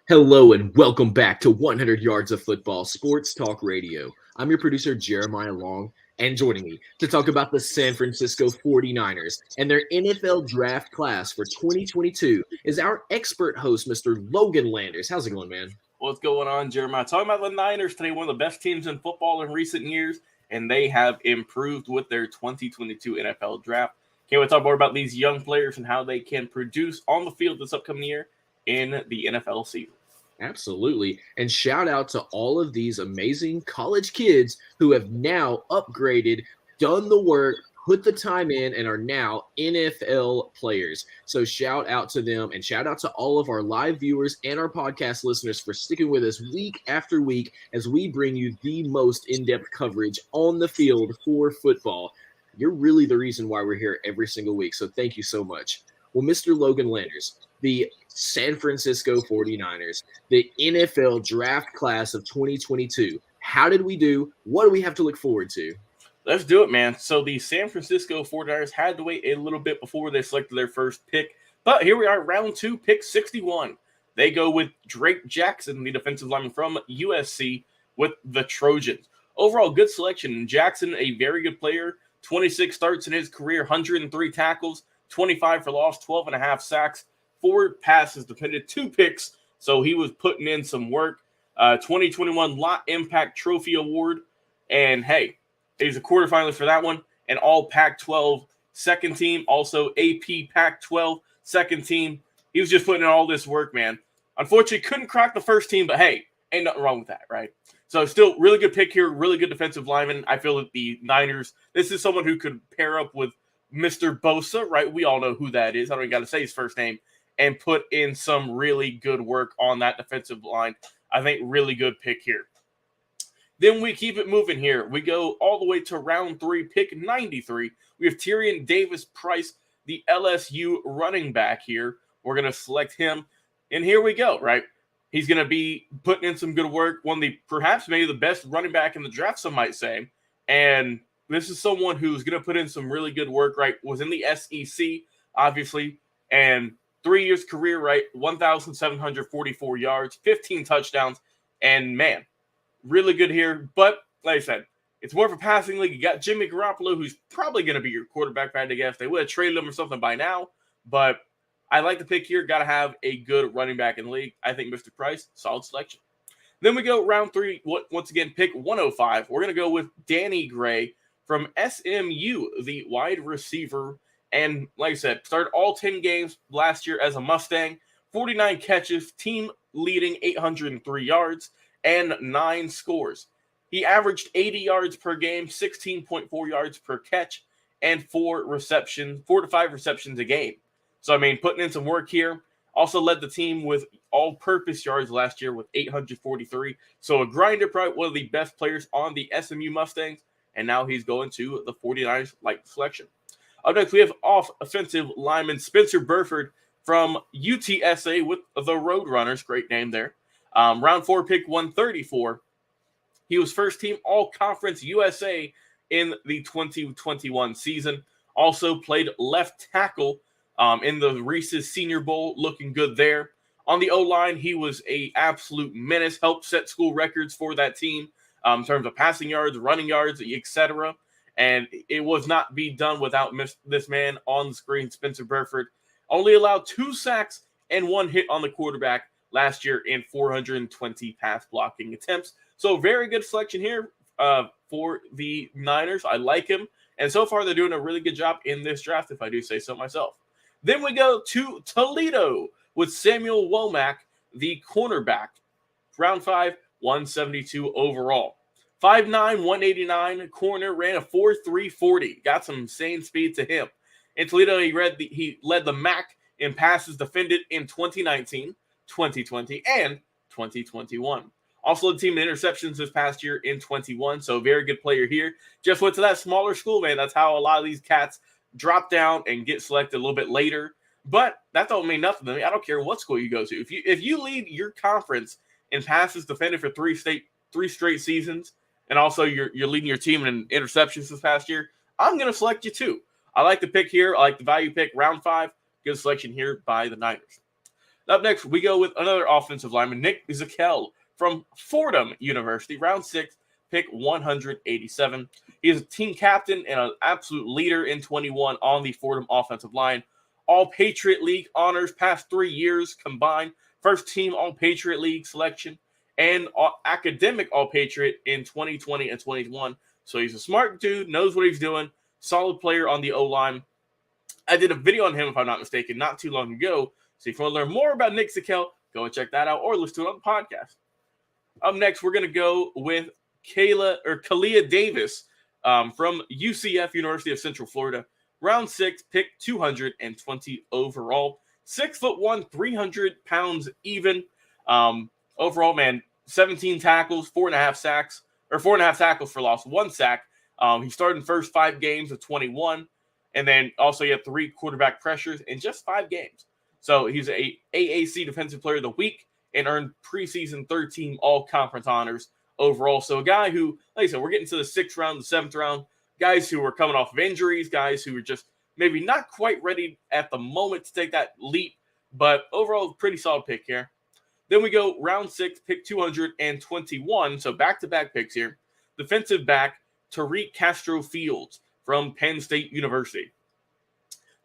Hello and welcome back to 100 Yards of Football Sports Talk Radio. I'm your producer, Jeremiah Long, and joining me to talk about the San Francisco 49ers and their NFL draft class for 2022 is our expert host, Mr. Logan Landers. How's it going, man? What's going on, Jeremiah? Talking about the Niners today, one of the best teams in football in recent years, and they have improved with their 2022 NFL draft. Can't wait to talk more about these young players and how they can produce on the field this upcoming year in the NFL season. Absolutely. And shout out to all of these amazing college kids who have now upgraded, done the work, put the time in, and are now NFL players. So shout out to them and shout out to all of our live viewers and our podcast listeners for sticking with us week after week as we bring you the most in-depth coverage on the field for football. You're really the reason why we're here every single week. So thank you so much. Well, Mr. Logan Landers, the San Francisco 49ers, the NFL draft class of 2022. How did we do? What do we have to look forward to? Let's do it, man. So the San Francisco 49ers had to wait a little bit before they selected their first pick. But here we are, round 2, pick 61. They go with Drake Jackson, the defensive lineman from USC, with the Trojans. Overall, good selection. Jackson, a very good player. 26 starts in his career, 103 tackles, 25 for loss, 12 and a half sacks, 4 passes defended, 2 picks. So he was putting in some work. 2021 Lot Impact Trophy Award. And hey, he's a quarterfinalist for that one. And all Pac-12 second team. Also AP Pac-12 second team. He was just putting in all this work, man. Unfortunately, couldn't crack the first team. But hey, ain't nothing wrong with that, right? So still really good pick here. Really good defensive lineman. I feel that the Niners, this is someone who could pair up with Mr. Bosa, right? We all know who that is. I don't even got to say his first name. And put in some really good work on that defensive line. I think really good pick here. Then we keep it moving here. We go all the way to round 3, pick 93. We have Tyrion Davis-Price, the LSU running back here. We're going to select him. And here we go, right? He's going to be putting in some good work. One of the, perhaps maybe the best running back in the draft, some might say. And this is someone who's going to put in some really good work, right? Was in the SEC, obviously. And 3 years career, right? 1,744 yards, 15 touchdowns. And man, really good here. But like I said, it's more of a passing league. You got Jimmy Garoppolo, who's probably going to be your quarterback, I guess. They would have traded him or something by now. But I like the pick here. Got to have a good running back in the league. I think Mr. Price, solid selection. Then we go round 3. Once again, pick 105. We're going to go with Danny Gray from SMU, the wide receiver. And like I said, started all 10 games last year as a Mustang. 49 catches, team leading 803 yards, and 9 scores. He averaged 80 yards per game, 16.4 yards per catch, and 4 to 5 receptions a game. So, I mean, putting in some work here. Also led the team with all-purpose yards last year with 843. So a grinder, probably one of the best players on the SMU Mustangs. And now he's going to the 49ers light selection. Up next, we have offensive lineman Spencer Burford from UTSA with the Roadrunners. Great name there. Round 4, pick 134. He was first team All-Conference USA in the 2021 season. Also played left tackle in the Reese's Senior Bowl, looking good there. On the O-line, he was an absolute menace, helped set school records for that team in terms of passing yards, running yards, etc. And it was not be done without this man on the screen, Spencer Burford. Only allowed 2 sacks and 1 hit on the quarterback last year in 420 pass blocking attempts. So very good selection here for the Niners. I like him. And so far, they're doing a really good job in this draft, if I do say so myself. Then we go to Toledo with Samuel Womack, the cornerback. Round 5, 172 overall. 5'9", 189 corner, ran a 4.3 40. Got some insane speed to him. In Toledo, he led the MAC in passes defended in 2019, 2020, and 2021. Also led the team in interceptions this past year in 21, so very good player here. Just went to that smaller school, man. That's how a lot of these cats drop down and get selected a little bit later. But that don't mean nothing to me. I don't care what school you go to. If you lead your conference in passes defended for three straight seasons, and also you're leading your team in interceptions this past year, I'm going to select you too. I like the pick here. I like the value pick, round 5. Good selection here by the Niners. Up next, we go with another offensive lineman, Nick Zakel from Fordham University, round 6, pick 187. He is a team captain and an absolute leader in 21 on the Fordham offensive line. All Patriot League honors past 3 years combined. First team All Patriot League selection and academic All Patriot in 2020 and 21. So he's a smart dude, knows what he's doing, solid player on the O-line. I did a video on him, if I'm not mistaken, not too long ago. So if you want to learn more about Nick Zakel, go and check that out or listen to it on the podcast. Up next, we're going to go with Kalia Davis from UCF, University of Central Florida. Round 6, pick 220 overall. 6'1", 300 pounds even. Overall, man, 17 tackles, 4.5 sacks, or 4.5 tackles for loss, 1 sack. He started in the first 5 games of 21, and then also he had 3 quarterback pressures in just 5 games. So he's a AAC Defensive Player of the Week and earned preseason 13 all-conference honors overall. So a guy who, like I said, we're getting to the 6th round, the 7th round, guys who are coming off of injuries, guys who are just maybe not quite ready at the moment to take that leap, but overall, pretty solid pick here. Then we go round 6, pick 221, so back-to-back picks here. Defensive back, Tariq Castro Fields from Penn State University.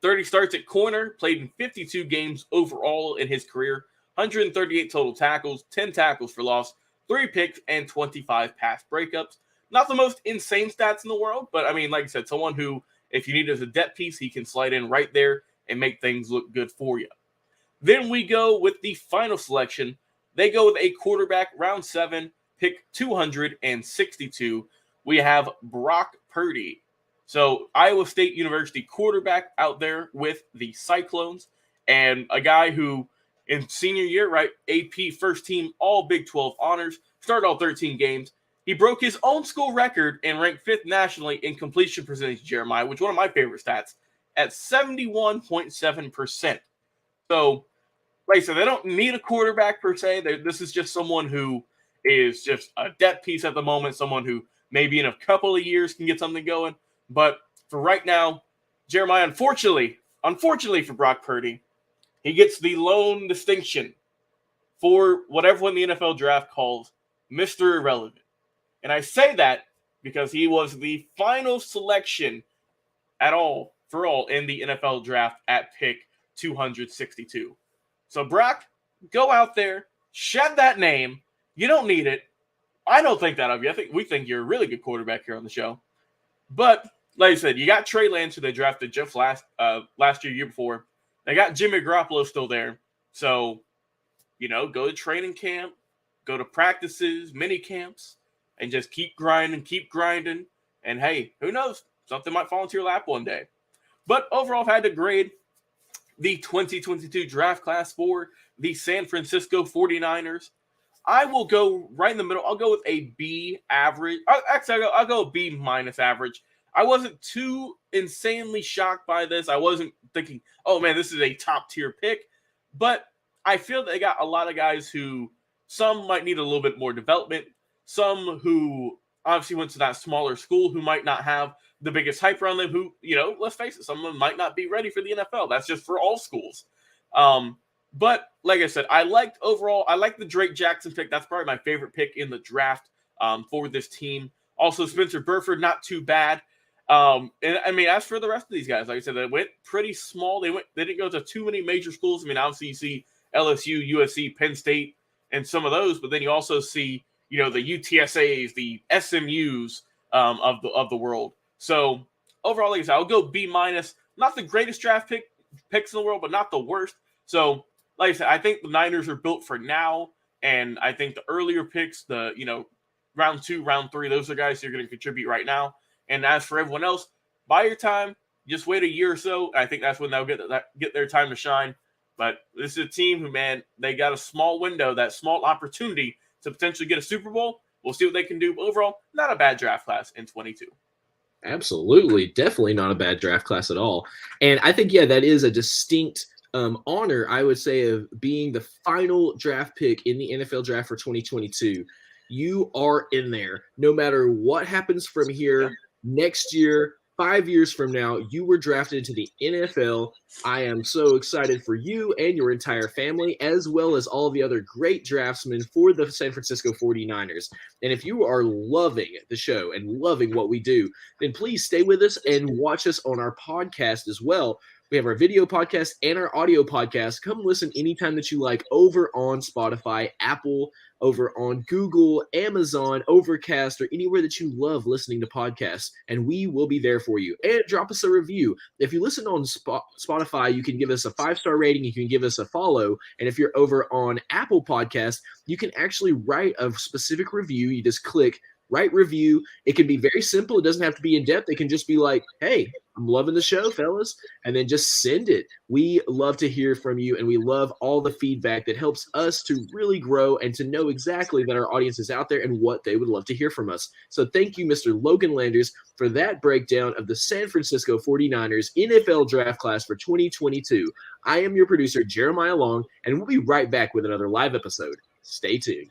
30 starts at corner, played in 52 games overall in his career, 138 total tackles, 10 tackles for loss, 3 picks, and 25 pass breakups. Not the most insane stats in the world, but I mean, like I said, someone who, if you need as a depth piece, he can slide in right there and make things look good for you. Then we go with the final selection. They go with a quarterback, round 7, pick 262. We have Brock Purdy. So Iowa State University quarterback out there with the Cyclones, and a guy who in senior year, right, AP first team all Big 12 honors, started all 13 games. He broke his own school record and ranked 5th nationally in completion percentage, Jeremiah, which is one of my favorite stats, at 71.7%. So, like I said, they don't need a quarterback per se. This is just someone who is just a depth piece at the moment, someone who maybe in a couple of years can get something going. But for right now, Jeremiah, unfortunately for Brock Purdy, he gets the lone distinction for what everyone in the NFL draft calls Mr. Irrelevant. And I say that because he was the final selection for all in the NFL draft at pick 262. So Brock, go out there, shed that name. You don't need it. I don't think that of you. We think you're a really good quarterback here on the show. But like I said, you got Trey Lance, who they drafted just last year before. They got Jimmy Garoppolo still there. So, go to training camp, go to practices, mini camps, and just keep grinding. And hey, who knows? Something might fall into your lap one day. But overall, I've had to grade the 2022 draft class for the San Francisco 49ers. I will go right in the middle. I'll go with a B average. I'll go B minus average. I wasn't too insanely shocked by this. I wasn't thinking, oh man, this is a top tier pick. But I feel they got a lot of guys who some might need a little bit more development. Some who obviously went to that smaller school who might not have the biggest hype around them who, let's face it, some of them might not be ready for the NFL. That's just for all schools. But like I said, I like the Drake Jackson pick. That's probably my favorite pick in the draft for this team. Also, Spencer Burford, not too bad. And I mean, as for the rest of these guys, like I said, they went pretty small. They didn't go to too many major schools. I mean, obviously you see LSU, USC, Penn State, and some of those, but then you also see, the UTSAs, the SMUs of the world. So overall, like I said, I'll go B minus. Not the greatest draft picks in the world, but not the worst. So like I said, I think the Niners are built for now, and I think the earlier picks, round 2, round 3, those are guys who are going to contribute right now. And as for everyone else, buy your time. Just wait a year or so. I think that's when they'll get their time to shine. But this is a team who, man, they got a small window, that small opportunity to potentially get a Super Bowl. We'll see what they can do. But overall, not a bad draft class in 22. Absolutely. Definitely not a bad draft class at all. And I think, that is a distinct honor, I would say, of being the final draft pick in the NFL draft for 2022. You are in there. No matter what happens from here next year, 5 years from now, you were drafted into the NFL. I am so excited for you and your entire family, as well as all the other great draftsmen for the San Francisco 49ers. And if you are loving the show and loving what we do, then please stay with us and watch us on our podcast as well. We have our video podcast and our audio podcast. Come listen anytime that you like over on Spotify, Apple, over on Google, Amazon, Overcast, or anywhere that you love listening to podcasts, and we will be there for you. And drop us a review. If you listen on Spotify, you can give us a 5-star rating. You can give us a follow. And if you're over on Apple Podcasts, you can actually write a specific review. You just click write review. It can be very simple. It doesn't have to be in depth. It can just be like, hey, I'm loving the show, fellas, and then just send it. We love to hear from you, and we love all the feedback that helps us to really grow and to know exactly that our audience is out there and what they would love to hear from us. So thank you, Mr. Logan Landers, for that breakdown of the San Francisco 49ers NFL draft class for 2022. I am your producer, Jeremiah Long, and we'll be right back with another live episode. Stay tuned.